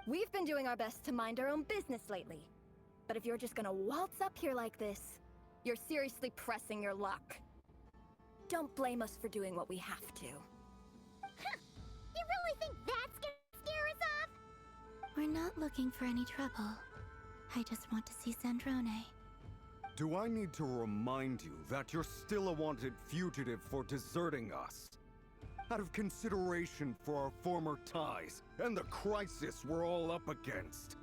We've been doing our best to mind our own business lately. But if you're just gonna waltz up here like this, you're seriously pressing your luck. Don't blame us for doing what we have to. You really think that's gonna scare us off? We're not looking for any trouble. I just want to see Sandrone. Do I need to remind you that you're still a wanted fugitive for deserting us? Out of consideration for our former ties and the crisis we're all up against,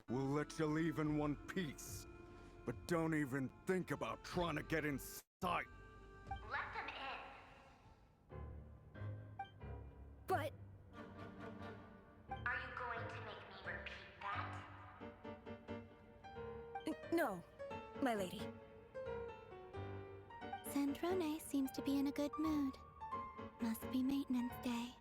we'll let you leave in one piece. But don't even think about trying to get inside. Let them in. But... Are you going to make me repeat that? no, my lady. Sandrone seems to be in a good mood. Must be maintenance day.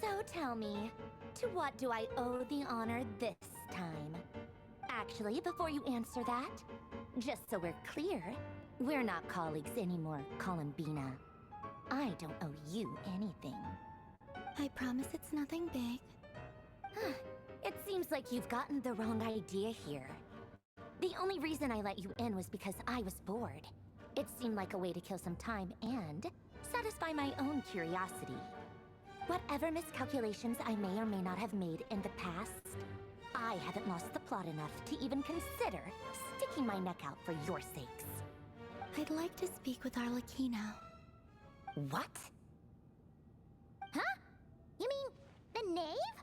So tell me, to what do I owe the honor this time? Actually, before you answer that, just so we're clear, we're not colleagues anymore, Columbina. I don't owe you anything. I promise it's nothing big. It seems like you've gotten the wrong idea here. The only reason I let you in was because I was bored. It seemed like a way to kill some time and satisfy my own curiosity. Whatever miscalculations I may or may not have made in the past, I haven't lost the plot enough to even consider sticking my neck out for your sakes. I'd like to speak with Arlecchino. What? Huh? You mean the knave?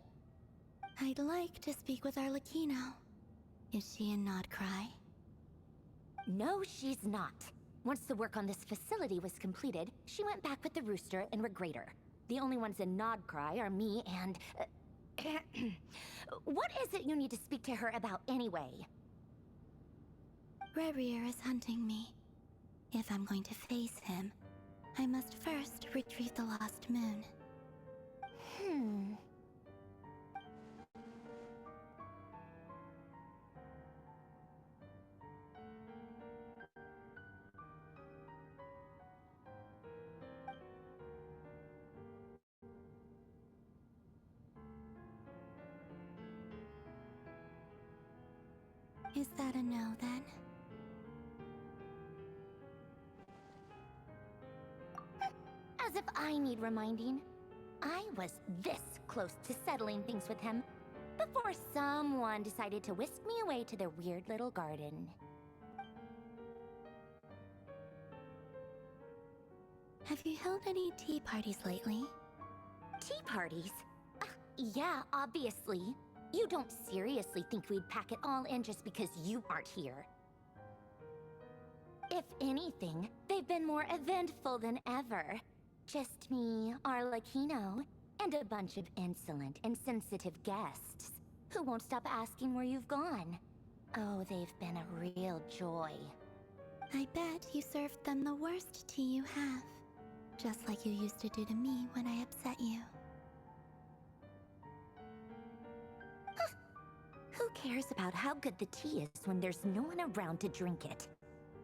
I'd like to speak with Arlecchino. Is she in Nodcry? No, she's not. Once the work on this facility was completed, she went back with the Rooster and Regrator. The only ones in Nodcry are me and... What is it you need to speak to her about anyway? Rerir is hunting me. If I'm going to face him, I must first retrieve the lost moon. Is that a no, then? As if I need reminding. I was this close to settling things with him before someone decided to whisk me away to their weird little garden. Have you held any tea parties lately? Tea parties? Yeah, obviously. You don't seriously think we'd pack it all in just because you aren't here. If anything, they've been more eventful than ever. Just me, Arlecchino, and a bunch of insolent, insensitive guests who won't stop asking where you've gone. Oh, they've been a real joy. I bet you served them the worst tea you have. Just like you used to do to me when I upset you. Who cares about how good the tea is when there's no one around to drink it?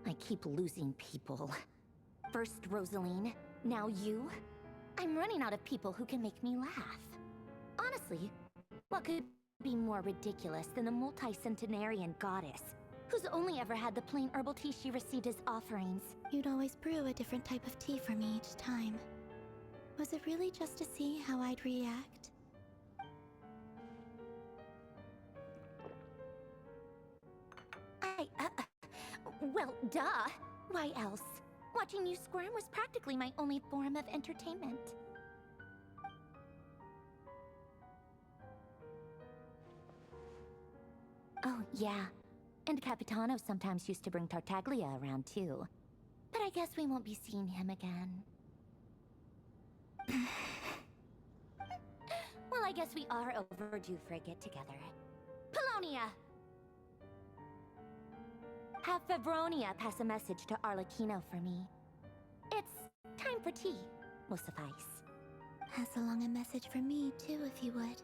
I keep losing people. First Rosaline, now you. I'm running out of people who can make me laugh. Honestly, what could be more ridiculous than the multi-centenarian goddess, who's only ever had the plain herbal tea she received as offerings? You'd always brew a different type of tea for me each time. Was it really just to see how I'd react? Well, duh. Why else? Watching you squirm was practically my only form of entertainment. Oh, yeah. And Capitano sometimes used to bring Tartaglia around, too. But I guess we won't be seeing him again. Well, I guess we are overdue for a get-together. Polonia! Have Fevronia pass a message to Arlecchino for me. It's time for tea. Will suffice. Pass along a message for me, too, if you would.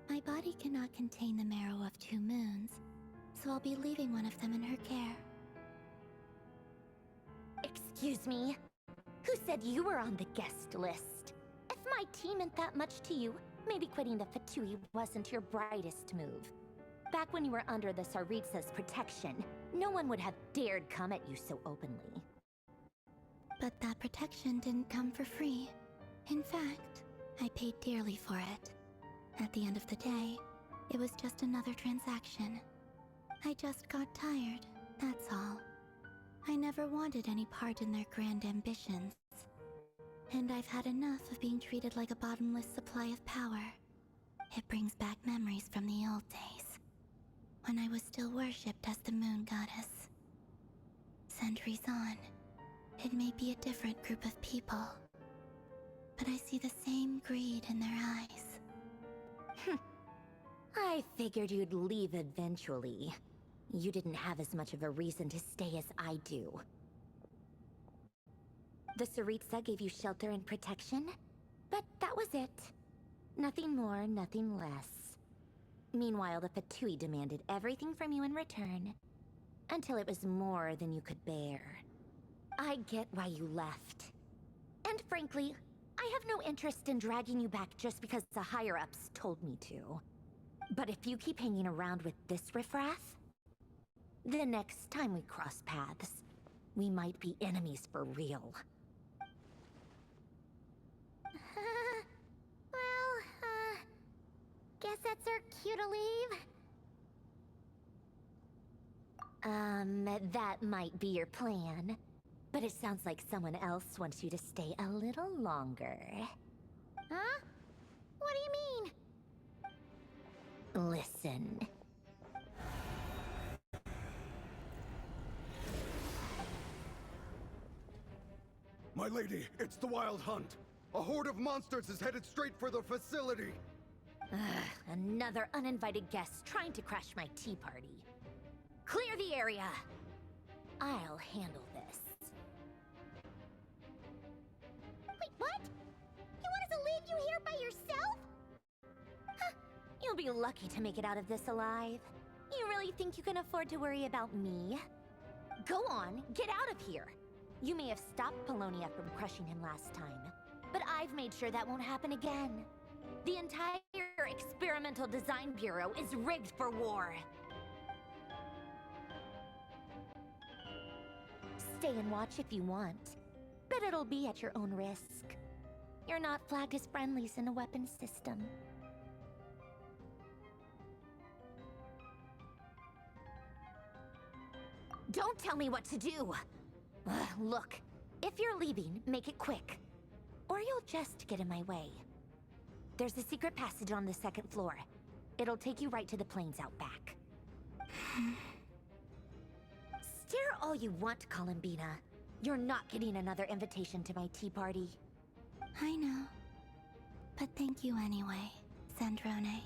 My body cannot contain the marrow of 2 moons, so I'll be leaving one of them in her care. Excuse me? Who said you were on the guest list? If my tea meant that much to you, maybe quitting the Fatui wasn't your brightest move. Back when you were under the Tsaritsa's protection, no one would have dared come at you so openly. But that protection didn't come for free. In fact, I paid dearly for it. At the end of the day, it was just another transaction. I just got tired, that's all. I never wanted any part in their grand ambitions. And I've had enough of being treated like a bottomless supply of power. It brings back memories from the old days, when I was still worshipped as the moon goddess. Centuries on, it may be a different group of people, but I see the same greed in their eyes. I figured you'd leave eventually. You didn't have as much of a reason to stay as I do. The Tsaritsa gave you shelter and protection, but that was it. Nothing more, nothing less. Meanwhile, the Fatui demanded everything from you in return, until it was more than you could bear. I get why you left. And frankly, I have no interest in dragging you back just because the higher-ups told me to. But if you keep hanging around with this riffraff, the next time we cross paths, we might be enemies for real. Guess that's our cue to leave. That might be your plan. But it sounds like someone else wants you to stay a little longer. Huh? What do you mean? Listen. My lady, it's the Wild Hunt. A horde of monsters is headed straight for the facility. Another uninvited guest trying to crash my tea party. Clear the area! I'll handle this. Wait, what? You want us to leave you here by yourself? You'll be lucky to make it out of this alive. You really think you can afford to worry about me? Go on, get out of here! You may have stopped Polonia from crushing him last time, but I've made sure that won't happen again. The entire Experimental Design Bureau is rigged for war. Stay and watch if you want, but it'll be at your own risk. You're not flagged as friendlies in a weapons system. Don't tell me what to do! Look, if you're leaving, make it quick. Or you'll just get in my way. There's a secret passage on the 2nd floor. It'll take you right to the plains out back. Stare all you want, Columbina. You're not getting another invitation to my tea party. I know. But thank you anyway, Sandrone.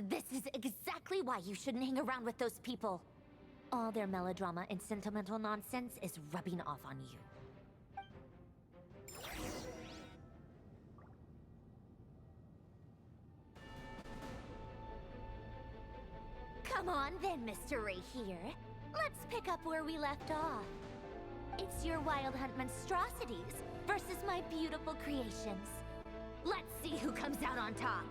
This is exactly why you shouldn't hang around with those people. All their melodrama and sentimental nonsense is rubbing off on you. Come on then, Mr. Rerir. Let's pick up where we left off. It's your Wild Hunt monstrosities versus my beautiful creations. Let's see who comes out on top.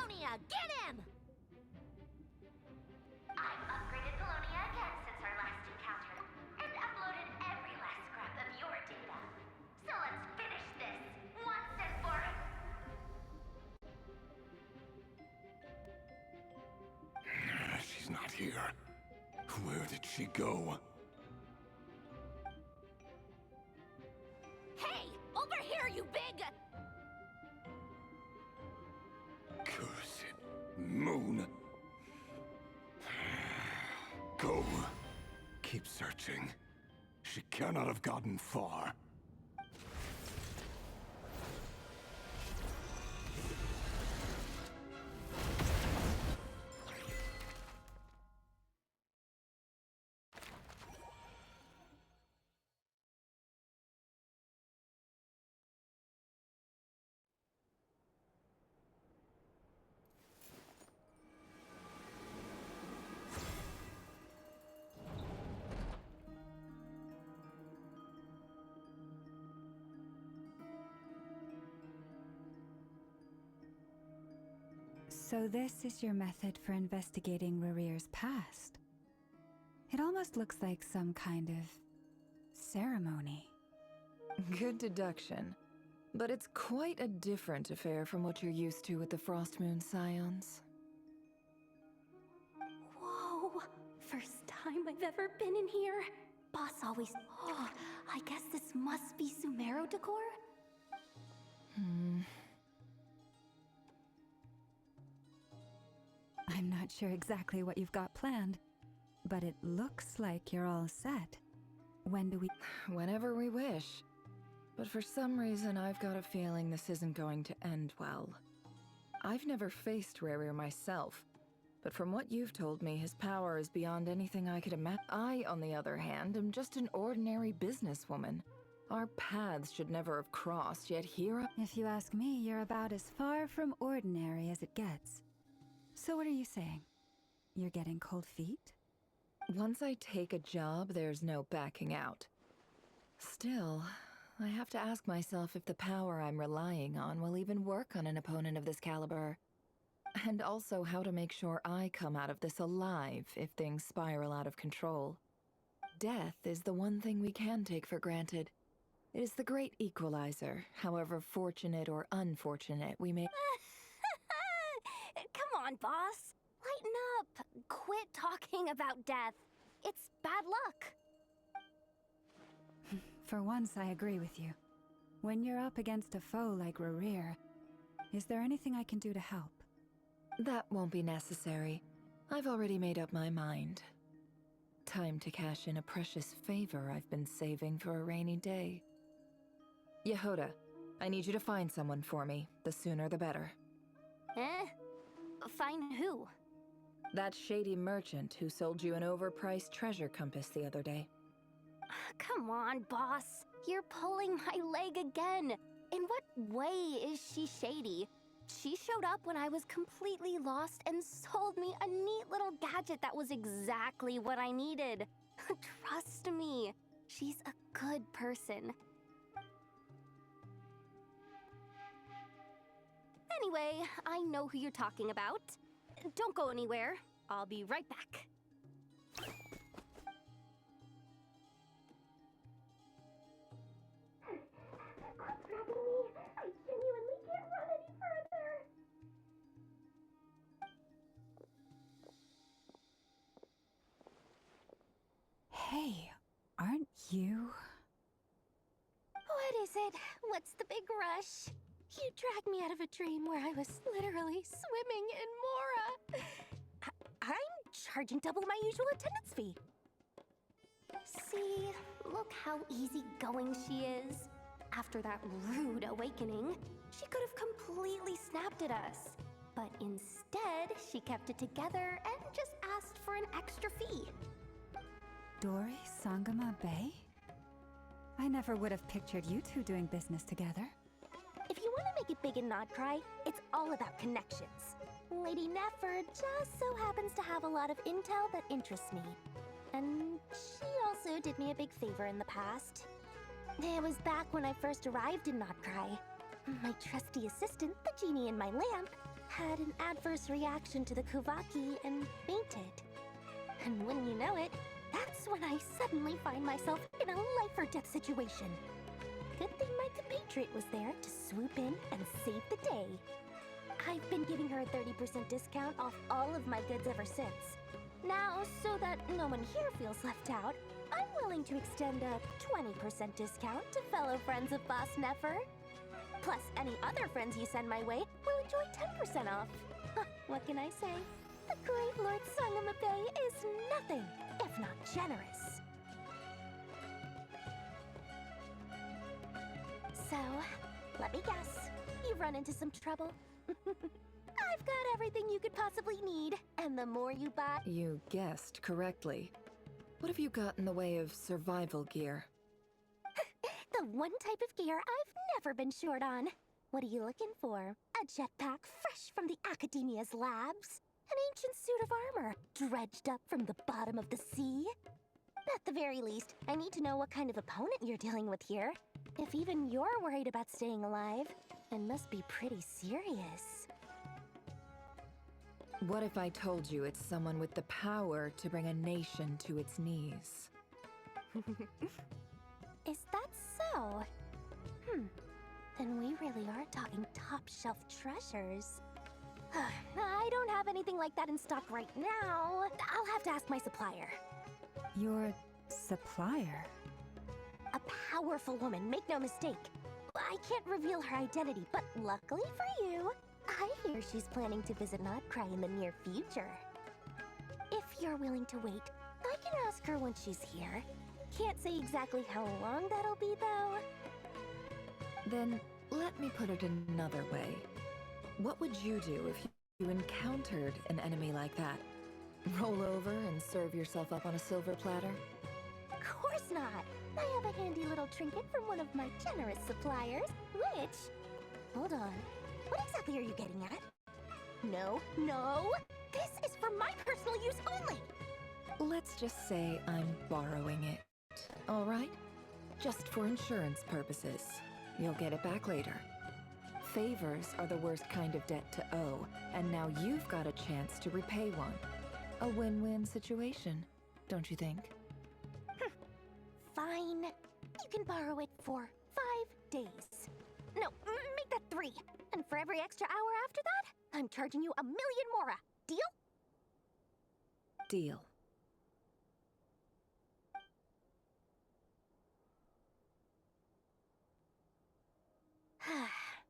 Pelonia, get him! I've upgraded Pelonia again since our last encounter, and uploaded every last scrap of your data. So let's finish this, once and for all. She's not here. Where did she go? Hey, over here, you big... Cursed moon. Go. Keep searching. She cannot have gotten far. So this is your method for investigating Rerir's past. It almost looks like some kind of ceremony. Good deduction. But it's quite a different affair from what you're used to with the Frost Moon Scions. Whoa! First time I've ever been in here. Boss always... Oh, I guess this must be Sumero decor? I'm not sure exactly what you've got planned, but it looks like you're all set. When do we... Whenever we wish. But for some reason, I've got a feeling this isn't going to end well. I've never faced Rerir myself, but from what you've told me, his power is beyond anything I could imagine. I, on the other hand, am just an ordinary businesswoman. Our paths should never have crossed, yet here I... If you ask me, you're about as far from ordinary as it gets. So what are you saying? You're getting cold feet? Once I take a job, there's no backing out. Still, I have to ask myself if the power I'm relying on will even work on an opponent of this caliber. And also how to make sure I come out of this alive if things spiral out of control. Death is the one thing we can take for granted. It is the great equalizer, however fortunate or unfortunate we may... Come on, boss. Lighten up. Quit talking about death. It's bad luck. For once, I agree with you. When you're up against a foe like Rerir, is there anything I can do to help? That won't be necessary. I've already made up my mind. Time to cash in a precious favor I've been saving for a rainy day. Yehoda, I need you to find someone for me. The sooner the better. Eh? Find who? That shady merchant who sold you an overpriced treasure compass the other day. Come on, boss. You're pulling my leg again. In what way is she shady? She showed up when I was completely lost and sold me a neat little gadget that was exactly what I needed. Trust me, she's a good person. Anyway, I know who you're talking about. Don't go anywhere. I'll be right back. Quit grabbing me. I genuinely can't run any further. Hey, aren't you... What is it? What's the big rush? You dragged me out of a dream where I was literally swimming in Mora. I'm charging double my usual attendance fee. See, look how easygoing she is. After that rude awakening, she could have completely snapped at us. But instead, she kept it together and just asked for an extra fee. Dori Sangama Bay? I never would have pictured you two doing business together. If you want to make it big and not cry, it's all about connections. Lady Nefer just so happens to have a lot of intel that interests me. And she also did me a big favor in the past. It was back when I first arrived in Not Cry. My trusty assistant, the genie in my lamp, had an adverse reaction to the Kuvaki and fainted. And when you know it, that's when I suddenly find myself in a life-or-death situation. Good thing my compatriot was there to swoop in and save the day. I've been giving her a 30% discount off all of my goods ever since. Now, so that no one here feels left out, I'm willing to extend a 20% discount to fellow friends of Boss Nefer. Plus, any other friends you send my way will enjoy 10% off. What can I say? The great Lord Sangamabe is nothing if not generous. So, let me guess. You've run into some trouble? I've got everything you could possibly need, and the more you buy... You guessed correctly. What have you got in the way of survival gear? The one type of gear I've never been short on. What are you looking for? A jetpack fresh from the Academia's labs? An ancient suit of armor dredged up from the bottom of the sea? At the very least, I need to know what kind of opponent you're dealing with here. If even you're worried about staying alive, it must be pretty serious. What if I told you it's someone with the power to bring a nation to its knees? Is that so? Then we really are talking top-shelf treasures. I don't have anything like that in stock right now. I'll have to ask my supplier. Your supplier? A powerful woman, make no mistake. I can't reveal her identity, but luckily for you, I hear she's planning to visit Notcry in the near future. If you're willing to wait, I can ask her when she's here. Can't say exactly how long that'll be, though. Then, let me put it another way. What would you do if you encountered an enemy like that? Roll over and serve yourself up on a silver platter? Of course not. I have a handy little trinket from one of my generous suppliers, which... Hold on. What exactly are you getting at? No, no! This is for my personal use only! Let's just say I'm borrowing it. All right? Just for insurance purposes. You'll get it back later. Favors are the worst kind of debt to owe, and now you've got a chance to repay one. A win-win situation, don't you think? Fine. You can borrow it for 5 days. No, make that 3. And for every extra hour after that, I'm charging you 1 million mora. Deal? Deal.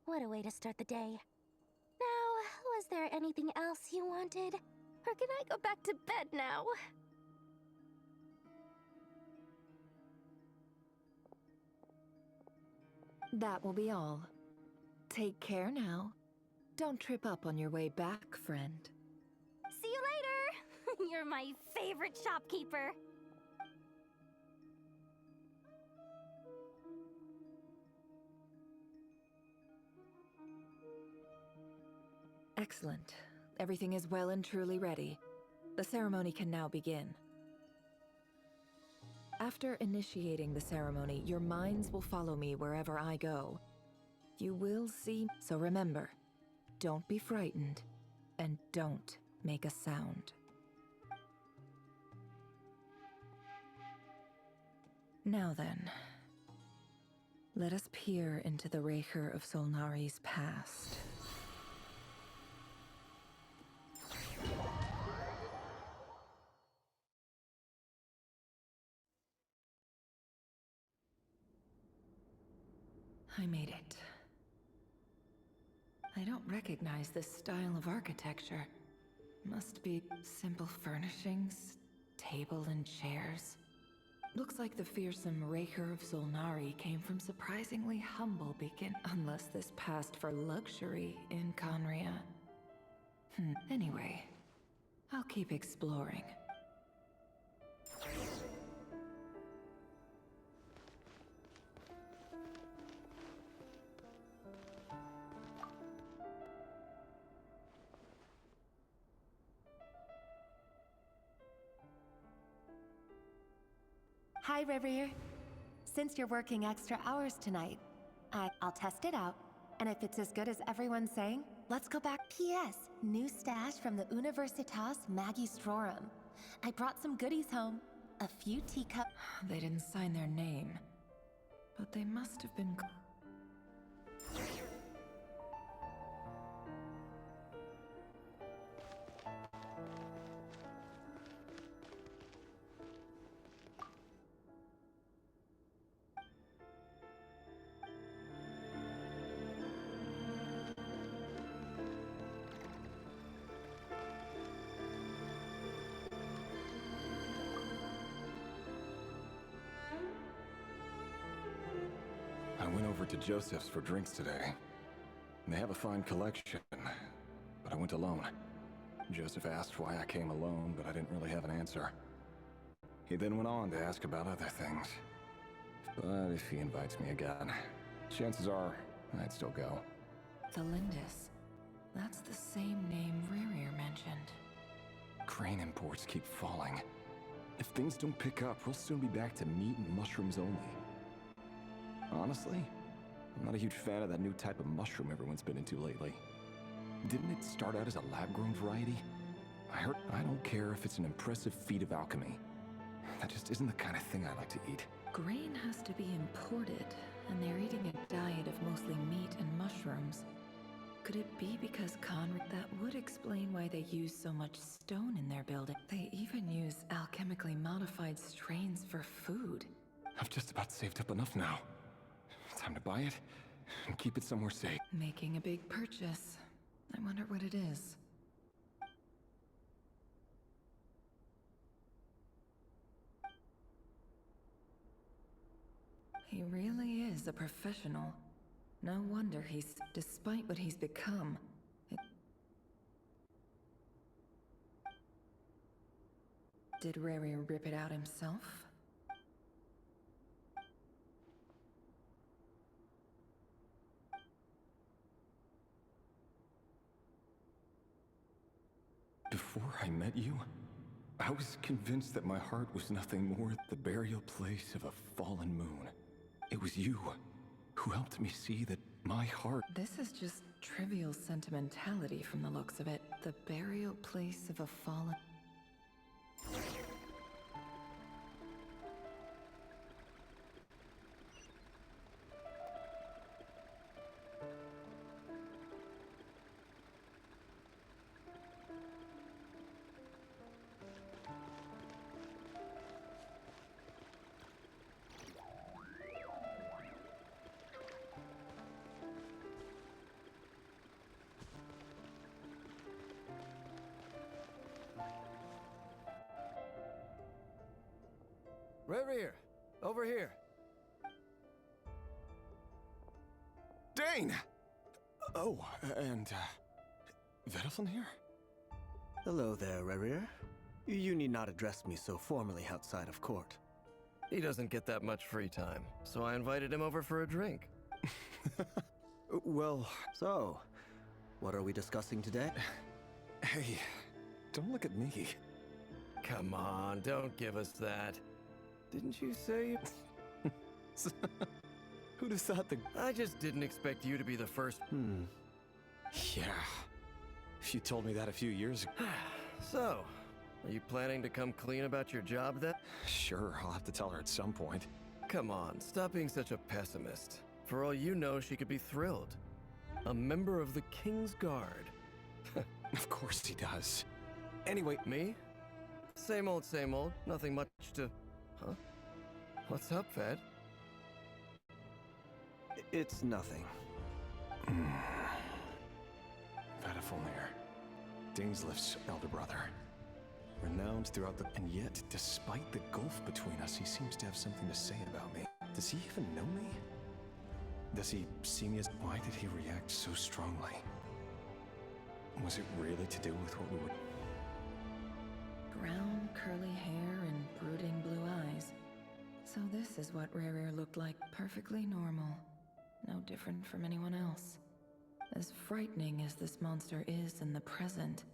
What a way to start the day. Now, was there anything else you wanted? Or can I go back to bed now? That will be all. Take care now. Don't trip up on your way back, friend. See you later! You're my favorite shopkeeper. Excellent. Everything is well and truly ready. The ceremony can now begin. After initiating the ceremony, your minds will follow me wherever I go. You will see, so remember, don't be frightened, and don't make a sound. Now then, let us peer into the Rerir of Solnari's past. I made it. I don't recognize this style of architecture. Must be simple furnishings, table and chairs. Looks like the fearsome Rerir of Solnari came from surprisingly humble begin, unless this passed for luxury in Conria. Anyway, I'll keep exploring. Hi, Rerir. Since you're working extra hours tonight, I'll test it out, and if it's as good as everyone's saying, Let's go back. P.S. New stash from the Universitas Magistrorum. I brought some goodies home. A few teacups. They didn't sign their name. But they must have been... I went over to Joseph's for drinks today. They have a fine collection, but I went alone. Joseph asked why I came alone, but I didn't really have an answer. He then went on to ask about other things. But if he invites me again, chances are I'd still go. The Lindis. That's the same name Rerir mentioned. Crane imports keep falling. If things don't pick up, we'll soon be back to meat and mushrooms only. Honestly, I'm not a huge fan of that new type of mushroom everyone's been into lately. Didn't it start out as a lab-grown variety? I don't care if it's an impressive feat of alchemy. That just isn't the kind of thing I like to eat. Grain has to be imported, and they're eating a diet of mostly meat and mushrooms. Could it be because Conrad... That would explain why they use so much stone in their building. They even use alchemically modified strains for food. I've just about saved up enough now. Time to buy it and keep it somewhere safe. Making a big purchase. I wonder what it is. He really is a professional. No wonder he's... Despite what he's become... Did Rerir rip it out himself? Before I met you, I was convinced that my heart was nothing more than the burial place of a fallen moon. It was you who helped me see that my heart... This is just trivial sentimentality from the looks of it. The burial place of a fallen... Rerir, over here. Dane! Oh, and, Vedelfin here? Hello there, Rerir. You need not address me so formally outside of court. He doesn't get that much free time, so I invited him over for a drink. Well... So, what are we discussing today? Hey, don't look at me. Come on, don't give us that. Didn't you say... Who'd have thought that... I just didn't expect you to be the first... Yeah. If you told me that a few years ago... So, are you planning to come clean about your job then? Sure, I'll have to tell her at some point. Come on, stop being such a pessimist. For all you know, she could be thrilled. A member of the King's Guard. Of course he does. Anyway... Me? Same old, nothing much to... Huh? What's up, Fed? It's nothing. Vedafilnir, Dainslift's elder brother. Renowned throughout the... And yet, despite the gulf between us, he seems to have something to say about me. Does he even know me? Does he see me as... Why did he react so strongly? Was it really to do with what we were... Brown, curly hair and brooding blue eyes. So this is what Rerir looked like. Perfectly normal. No different from anyone else. As frightening as this monster is in the present,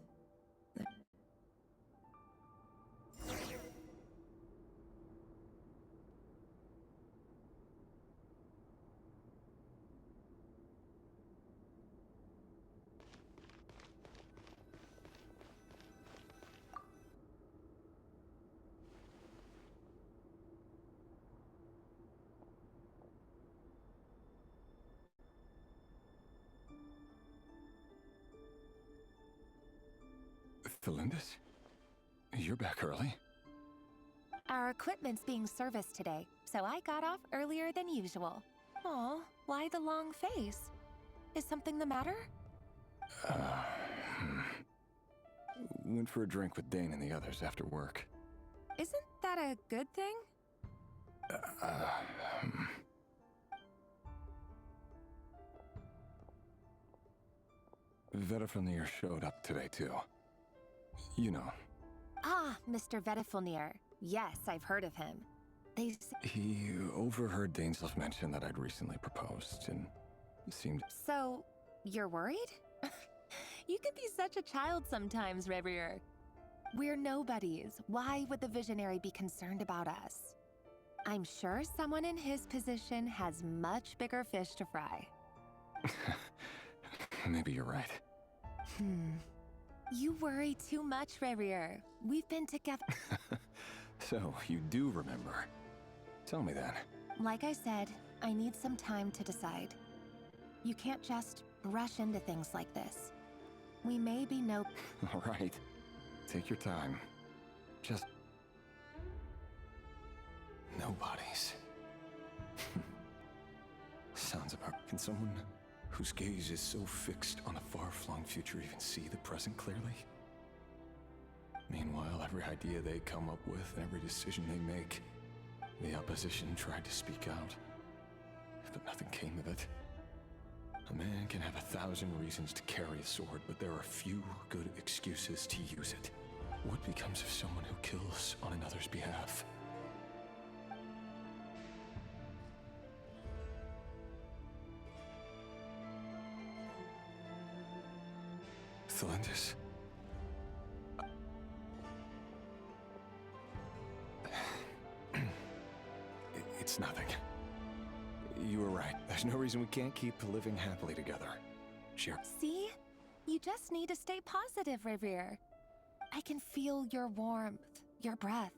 Felindis? You're back early? Our equipment's being serviced today, so I got off earlier than usual. Aw, why the long face? Is something the matter? Went for a drink with Dane and the others after work. Isn't that a good thing? Vedifilnir showed up today, too. You know. Ah, Mr. Vedifilnir. Yes, I've heard of him. He overheard Daneself mention that I'd recently proposed, and seemed... So, you're worried? You could be such a child sometimes, Rerir. We're nobodies. Why would the Visionary be concerned about us? I'm sure someone in his position has much bigger fish to fry. Maybe you're right. You worry too much, Rerir. We've been together. So, you do remember. Tell me then. Like I said, I need some time to decide. You can't just rush into things like this. We may be All right. Take your time. Just... Nobodies. Sounds about... Can someone whose gaze is so fixed on a far-flung future even see the present clearly? Meanwhile, every idea they come up with and every decision they make, the opposition tried to speak out, but nothing came of it. A man can have 1,000 reasons to carry a sword, but there are few good excuses to use it. What becomes of someone who kills on another's behalf? Felindis. It's nothing. You were right. There's no reason we can't keep living happily together. Sure. See? You just need to stay positive, Rerir. I can feel your warmth, your breath.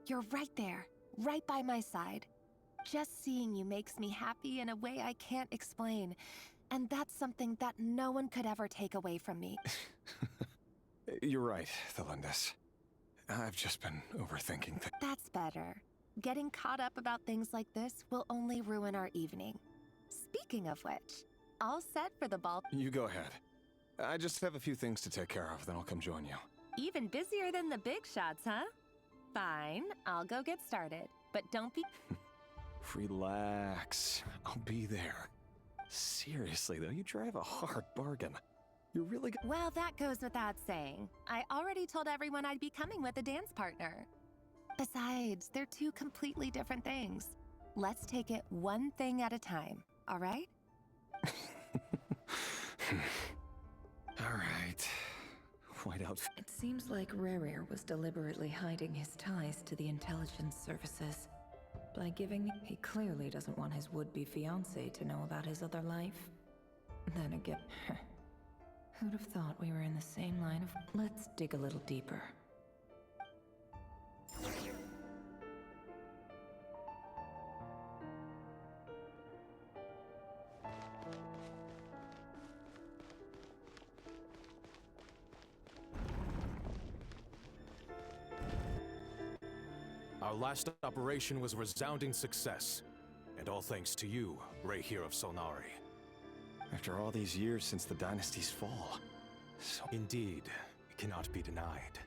You're right there, right by my side. Just seeing you makes me happy in a way I can't explain. And that's something that no one could ever take away from me. You're right, Felindis. I've just been overthinking things. That's better. Getting caught up about things like this will only ruin our evening. Speaking of which, all set for the ball. You go ahead. I just have a few things to take care of, then I'll come join you. Even busier than the big shots, huh? Fine, I'll go get started. But don't be... Relax. I'll be there. Seriously, though, you drive a hard bargain. You're really good. Well, that goes without saying. I already told everyone I'd be coming with a dance partner. Besides, they're two completely different things. Let's take it one thing at a time, all right? All right. White out. It seems like Rerir was deliberately hiding his ties to the intelligence services. By giving... He clearly doesn't want his would-be fiancé to know about his other life. Then again... Who'd have thought we were in the same line of... Let's dig a little deeper. Our last operation was a resounding success, and all thanks to you, Rerir of Solnari. After all these years since the dynasty's fall. So... Indeed, it cannot be denied.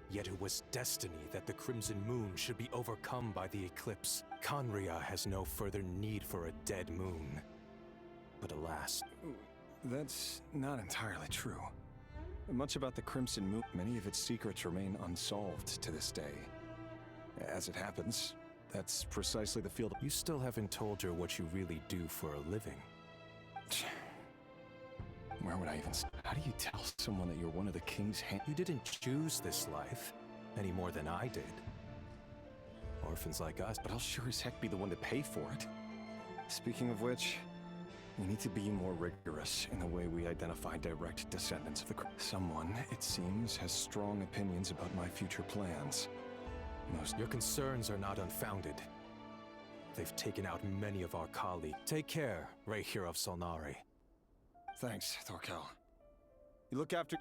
Yet it was destiny that the Crimson Moon should be overcome by the eclipse. Khaenri'ah has no further need for a dead moon. But alas... That's not entirely true. Much about the Crimson Moon, many of its secrets remain unsolved to this day. As it happens, that's precisely the field... You still haven't told her what you really do for a living. Where would I even... How do you tell someone that you're one of the king's hand... You didn't choose this life, any more than I did. Orphans like us... But I'll sure as heck be the one to pay for it. Speaking of which, we need to be more rigorous in the way we identify direct descendants of the... Someone, it seems, has strong opinions about my future plans. Your concerns are not unfounded. They've taken out many of our colleagues. Take care, Rerir of Solnari. Thanks, Thorkel. You look after...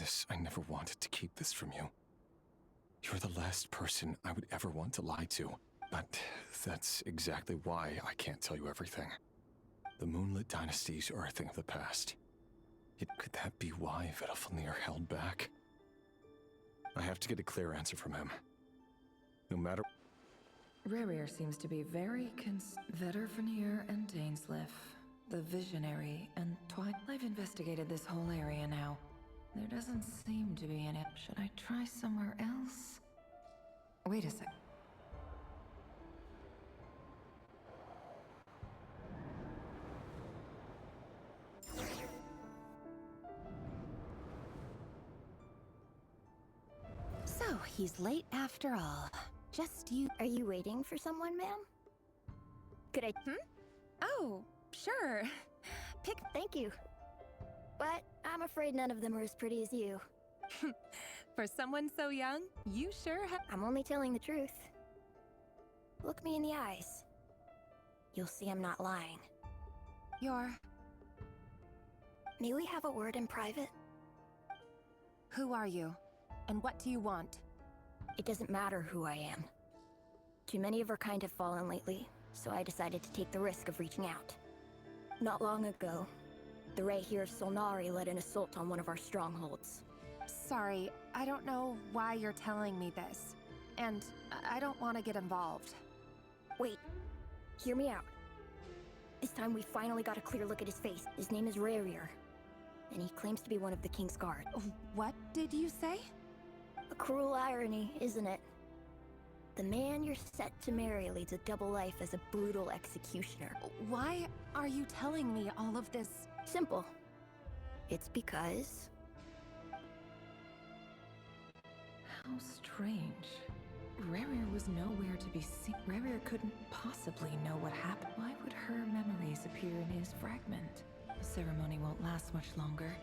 this, I never wanted to keep this from you. You're the last person I would ever want to lie to. But that's exactly why I can't tell you everything. The Moonlit dynasties are a thing of the past. Yet could that be why Vedalfnir held back? I have to get a clear answer from him. No matter... Rerir seems to be very Vedalfnir and Dainsleif, the Visionary, and I've investigated this whole area now. There doesn't seem to be any... Should I try somewhere else? Wait a sec. So, he's late after all. Just you. Are you waiting for someone, ma'am? Could I... Oh, sure. Thank you. But I'm afraid none of them are as pretty as you. For someone so young, you sure have... I'm only telling the truth. Look me in the eyes. You'll see I'm not lying. May we have a word in private? Who are you? And what do you want? It doesn't matter who I am. Too many of our kind have fallen lately, so I decided to take the risk of reaching out. Not long ago, the Rerir Solnari led an assault on one of our strongholds. Sorry, I don't know why you're telling me this. And I don't want to get involved. Wait, hear me out. This time we finally got a clear look at his face. His name is Rerir, and he claims to be one of the King's Guard. What did you say? A cruel irony, isn't it? The man you're set to marry leads a double life as a brutal executioner. Why are you telling me all of this? Simple. It's because... How strange. Rerir was nowhere to be seen. Rerir couldn't possibly know what happened. Why would her memories appear in his fragment? The ceremony won't last much longer.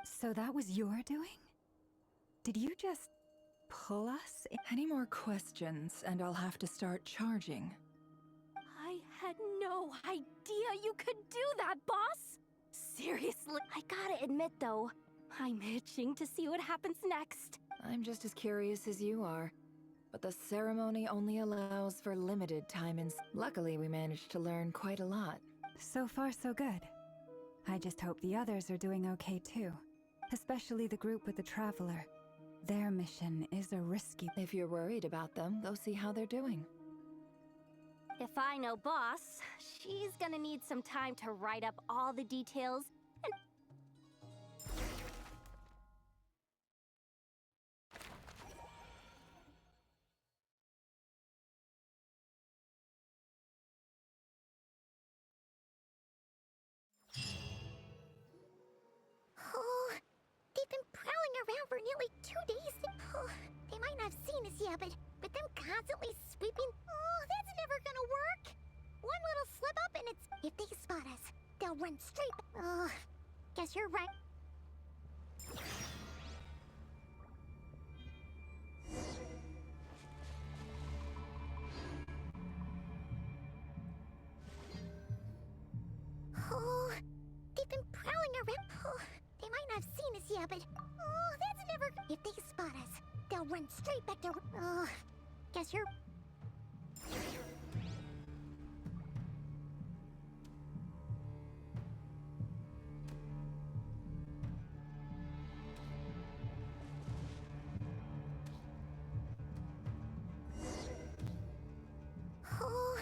So that was your doing? Did you just pull us in? Any more questions, and I'll have to start charging. I had no idea you could do that, boss! Seriously, I gotta admit though, I'm itching to see what happens next. I'm just as curious as you are. But the ceremony only allows for limited time, and luckily we managed to learn quite a lot. So far, so good. I just hope the others are doing okay too. Especially the group with the Traveler. Their mission is a risky... If you're worried about them, go see how they're doing. If I know boss, she's gonna need some time to write up all the details and... Oh, they've been prowling around for nearly 2 days. Oh, they might not have seen us yet, but them constantly sweeping... Oh, that's never gonna work. One little slip up and it's... If they spot us, they'll run straight... Oh, guess you're right. Oh, they've been prowling around... Oh, they might not have seen us yet, but... Oh, that's never... If they spot us, they'll run straight back to... Oh, guess you're... Oh,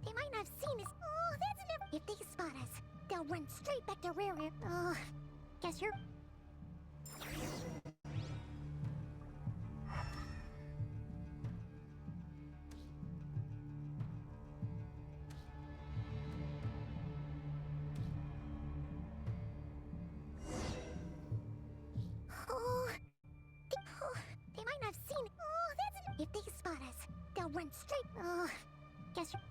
they might not have seen us. Oh, that's never... If they spot us, they'll run straight back to Rerir. Oh, guess you're... Oh, they might not have seen it. Oh, that's... If they spot us, they'll run straight... Oh, guess you're...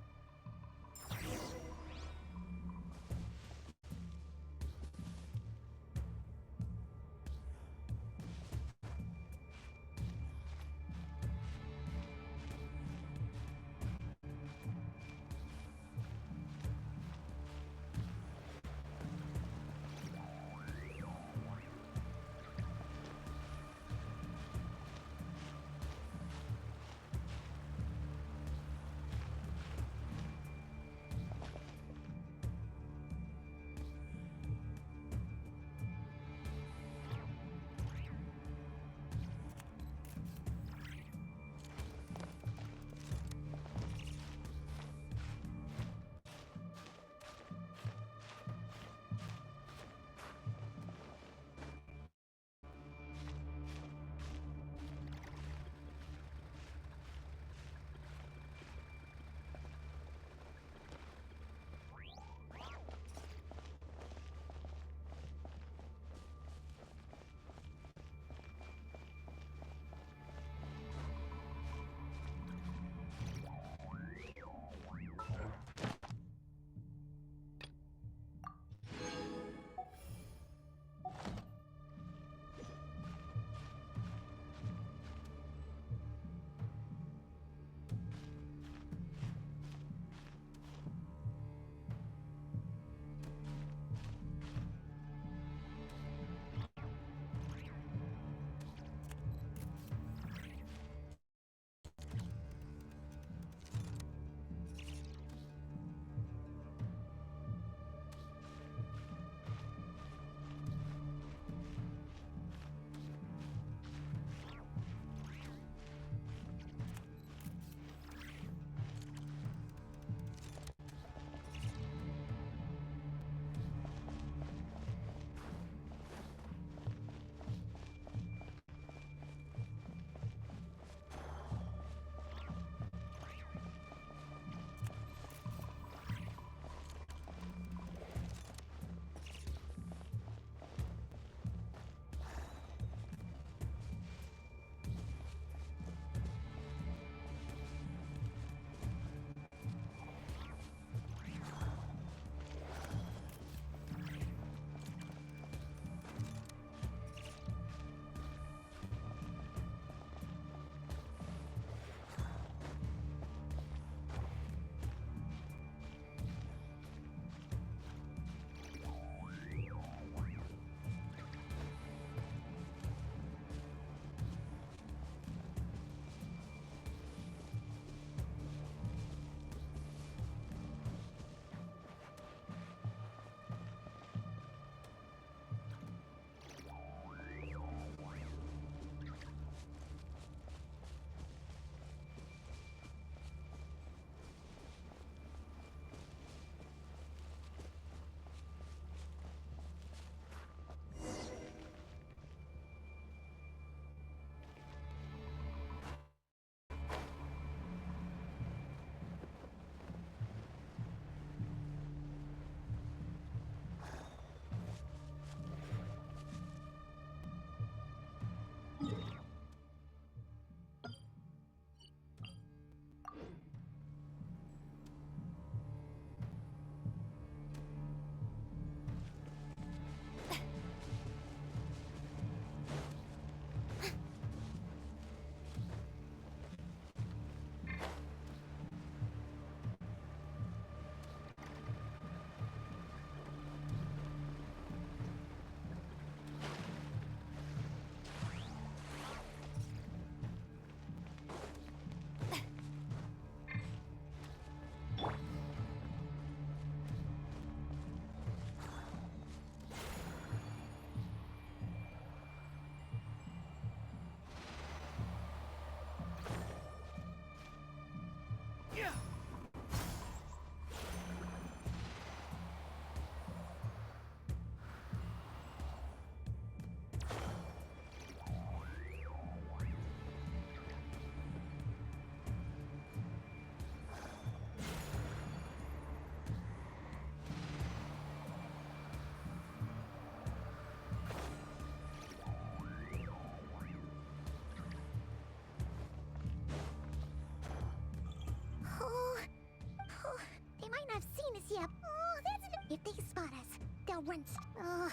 If they spot us, they'll run. Ugh.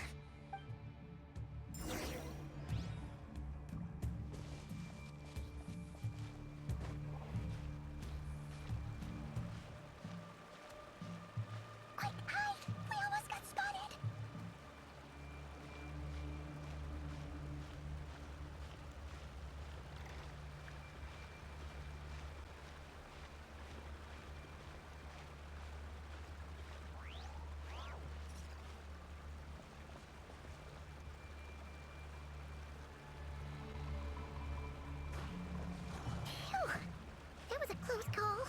Quick, hide! We almost got spotted! Phew! That was a close call.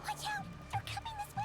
Watch out! They're coming this way!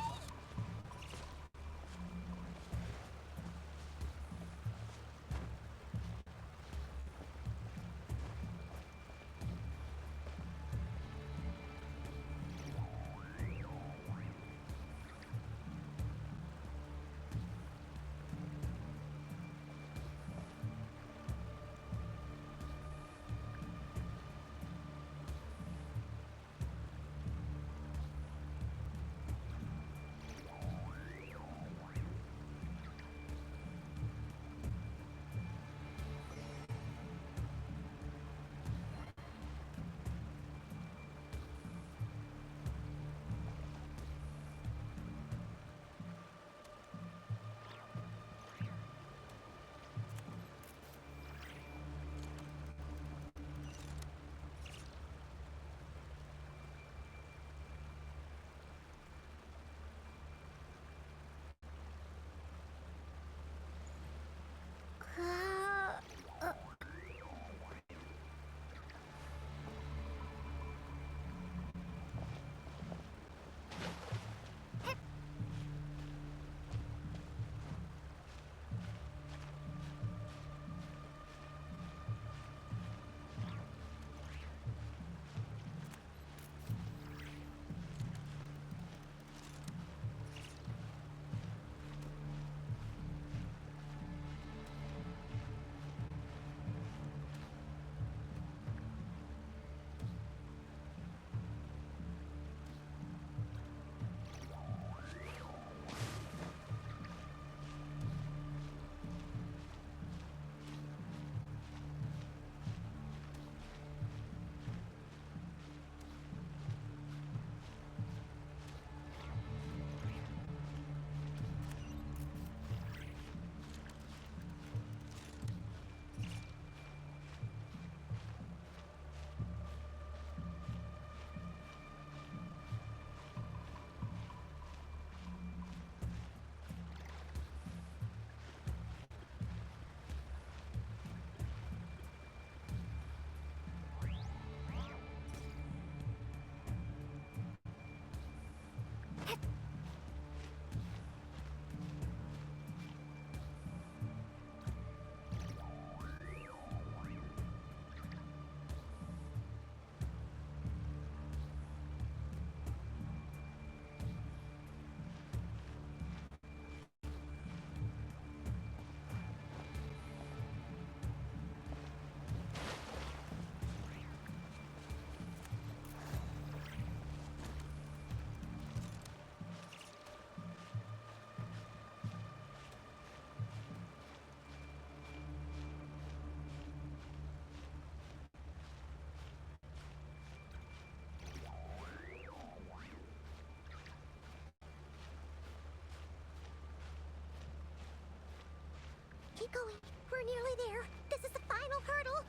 Keep going. We're nearly there. This is the final hurdle.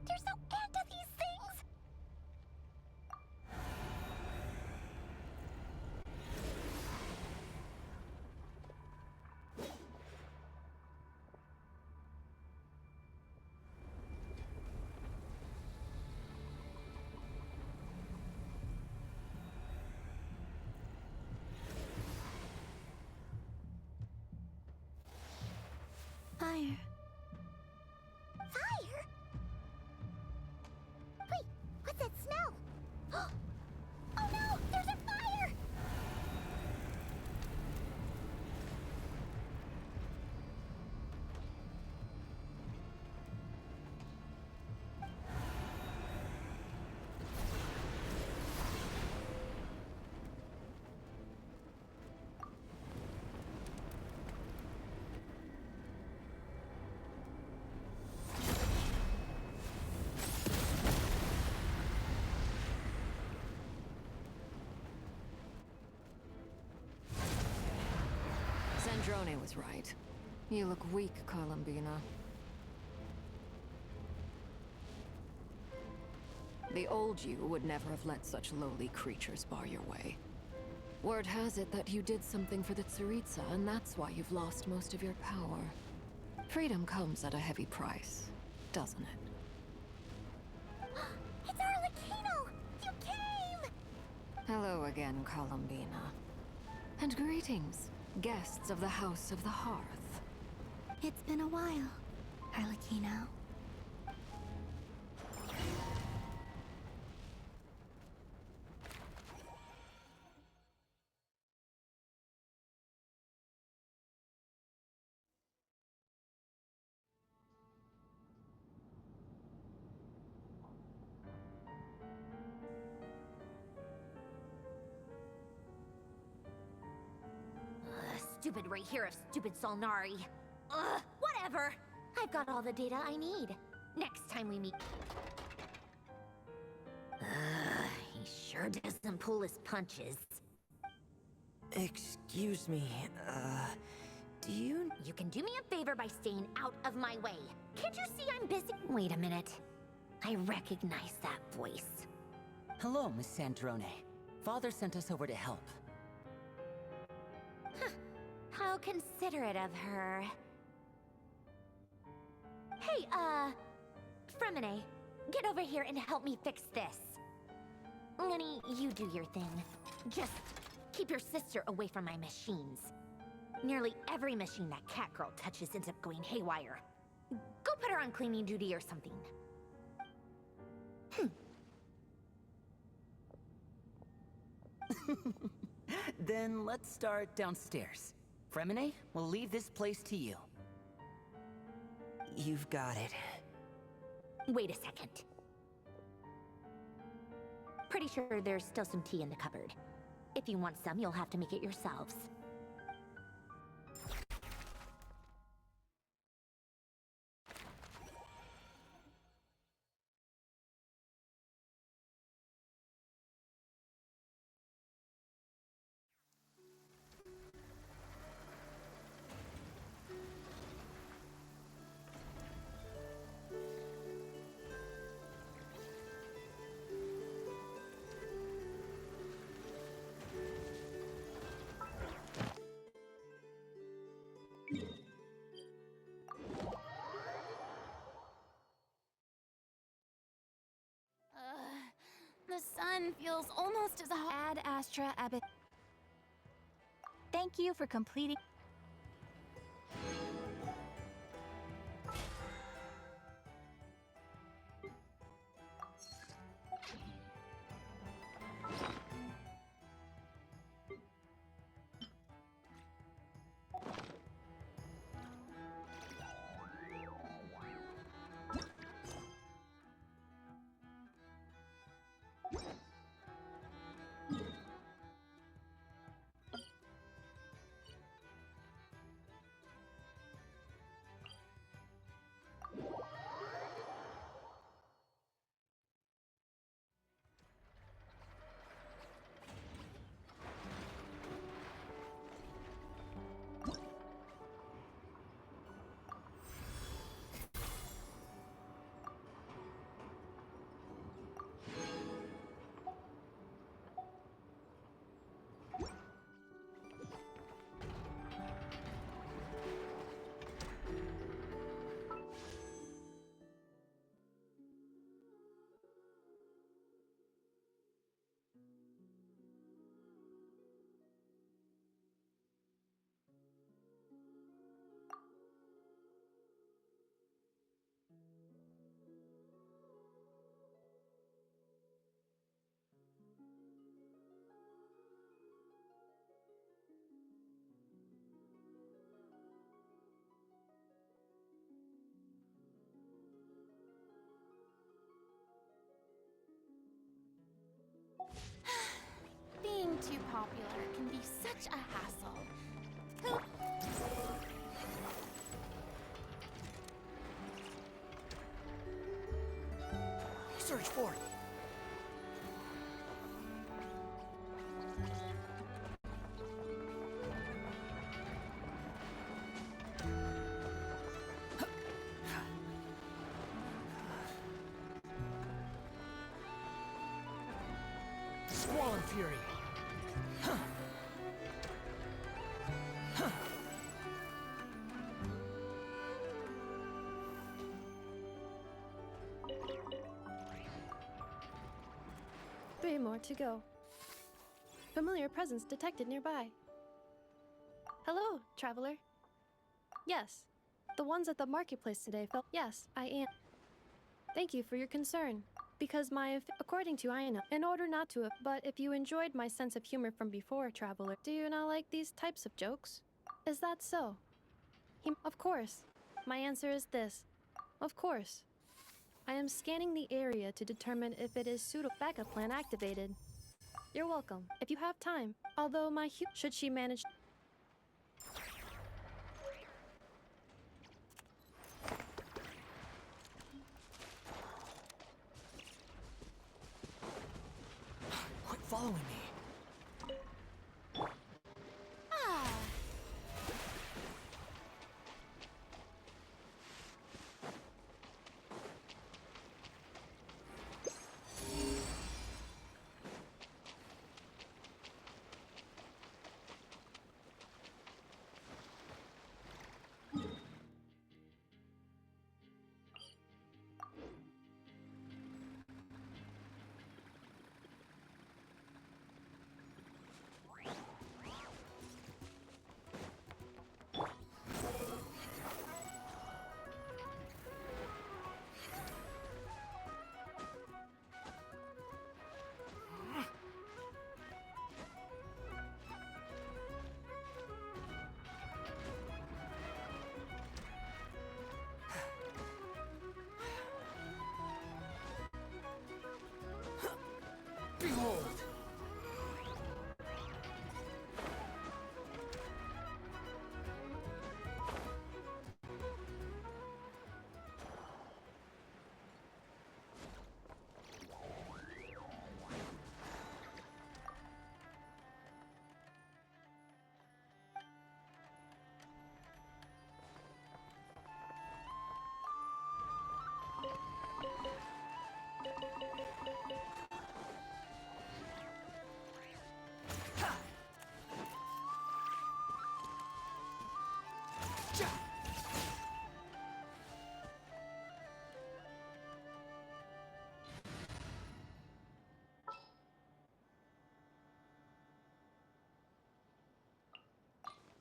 You're so into these things! Fire. Fire? Wait, what's that smell? Oh no! There's a fire! Sandrone was right. You look weak, Columbina. The old you would never have let such lowly creatures bar your way. Word has it that you did something for the Tsaritsa, and that's why you've lost most of your power. Freedom comes at a heavy price, doesn't it? It's Arlecchino! You came! Hello again, Columbina. And greetings, guests of the House of the Hearth. It's been a while, Arlecchino. Stupid Rerir of stupid Solnari. Ugh, whatever. I've got all the data I need. Next time we meet... he sure doesn't pull his punches. Excuse me, do you... You can do me a favor by staying out of my way. Can't you see I'm busy? Wait a minute. I recognize that voice. Hello, Miss Sandrone. Father sent us over to help. How considerate of her. Hey, Fremine, get over here and help me fix this. Lenny, you do your thing. Just keep your sister away from my machines. Nearly every machine that cat girl touches ends up going haywire. Go put her on cleaning duty or something. Then let's start downstairs. Fremine, we'll leave this place to you. You've got it. Wait a second. Pretty sure there's still some tea in the cupboard. If you want some, you'll have to make it yourselves. The sun feels almost as hot. Ad Astra Abbot. Thank you for completing. Being too popular can be such a hassle. Who? Search for it. Squall and Fury. Three more to go. Familiar presence detected nearby. Hello, traveler. Yes, the ones at the marketplace today felt. Yes, I am. Thank you for your concern. Because according to Aina, in order not to, but if you enjoyed my sense of humor from before, traveler, do you not like these types of jokes? Is that so? Of course. My answer is this. Of course. I am scanning the area to determine if it is suitable. Backup plan activated. You're welcome. If you have time, although should she manage. Quit following me.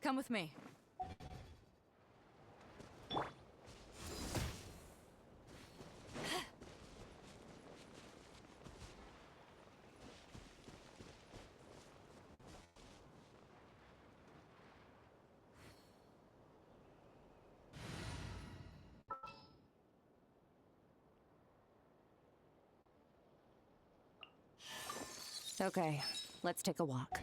Come with me. Okay, let's take a walk.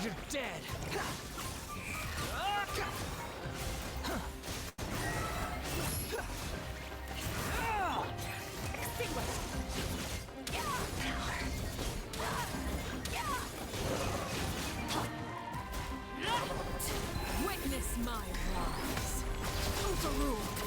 You're dead! Witness my rise. Overruled.